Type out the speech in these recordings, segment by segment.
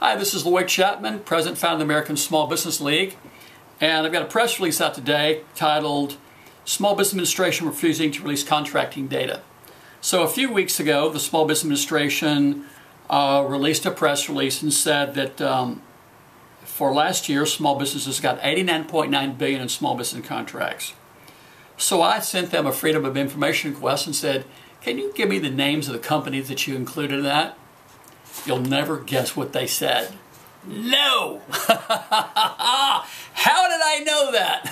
Hi, this is Lloyd Chapman, President and Founder of the American Small Business League. And I've got a press release out today titled, Small Business Administration Refusing to Release Contracting Data. So a few weeks ago, the Small Business Administration released a press release and said that for last year, small businesses got $89.9 billion in small business contracts. So I sent them a Freedom of Information request and said, can you give me the names of the companies that you included in that? You'll never guess what they said. No! How did I know that?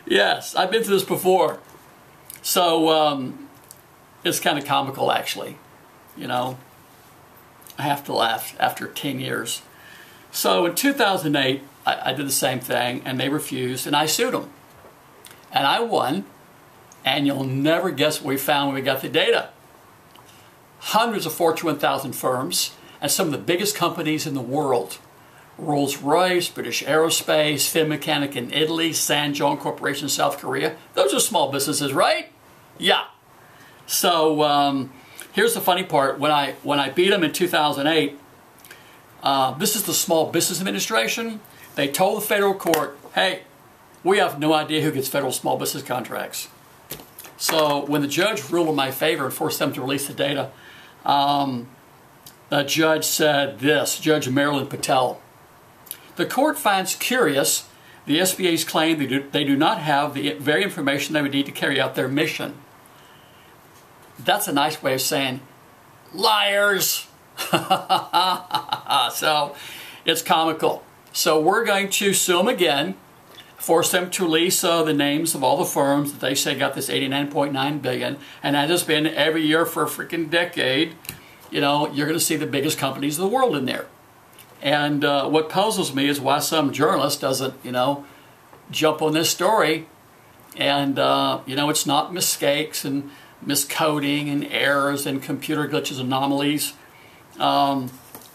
Yes, I've been through this before. So it's kind of comical, actually. You know, I have to laugh after 10 years. So in 2008, I did the same thing, and they refused, and I sued them. And I won, and you'll never guess what we found when we got the data. Hundreds of Fortune 1000 firms and some of the biggest companies in the world. Rolls-Royce, British Aerospace, Finmechanic in Italy, Sanjong Corporation in South Korea. Those are small businesses, right? Yeah. So here's the funny part. When I beat them in 2008, this is the Small Business Administration. They told the federal court, hey, we have no idea who gets federal small business contracts. So when the judge ruled in my favor and forced them to release the data, the judge said this, Judge Marilyn Patel. The court finds curious the SBA's claim they do not have the very information they would need to carry out their mission. That's a nice way of saying, liars! So it's comical. So we're going to sue them again, force them to release the names of all the firms that they say got this $89.9 billion, and that has been every year for a freaking decade. You know, you're going to see the biggest companies in the world in there. And what puzzles me is why some journalist doesn't, you know, jump on this story. And, you know, it's not mistakes and miscoding and errors and computer glitches, anomalies.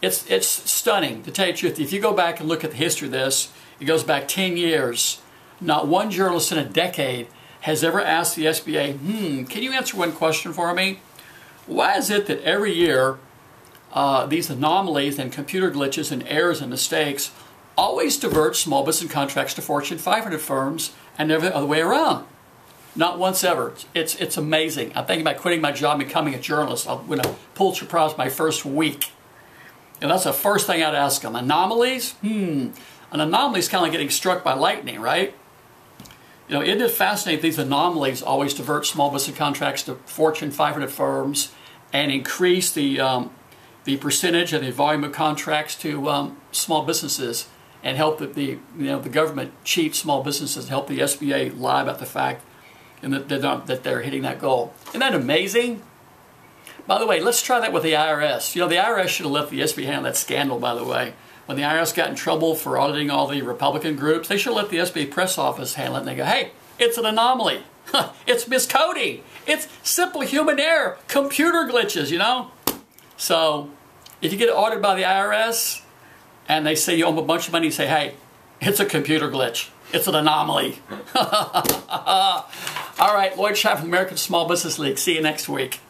It's stunning, to tell you the truth. If you go back and look at the history of this, it goes back 10 years. Not one journalist in a decade has ever asked the SBA, can you answer one question for me? Why is it that every year these anomalies and computer glitches and errors and mistakes always divert small business contracts to Fortune 500 firms and never the other way around? Not once ever. It's amazing. I'm thinking about quitting my job and becoming a journalist. I'll win a Pulitzer Prize my first week. And that's the first thing I'd ask them. Anomalies? An anomaly is kind of like getting struck by lightning, right? You know, isn't it fascinating these anomalies always divert small business contracts to Fortune 500 firms and increase the percentage and the volume of contracts to small businesses and help the government cheat small businesses, help the SBA lie about the fact and that they're hitting that goal. Isn't that amazing? By the way, let's try that with the IRS. You know, the IRS should have let the SBA handle that scandal, by the way. When the IRS got in trouble for auditing all the Republican groups, they should let the SBA press office handle it. And they go, hey, it's an anomaly. It's miscoding. It's simple human error. Computer glitches, you know? So if you get audited by the IRS and they say you owe them a bunch of money, you say, hey, it's a computer glitch. It's an anomaly. All right, Lloyd Chapman, American Small Business League. See you next week.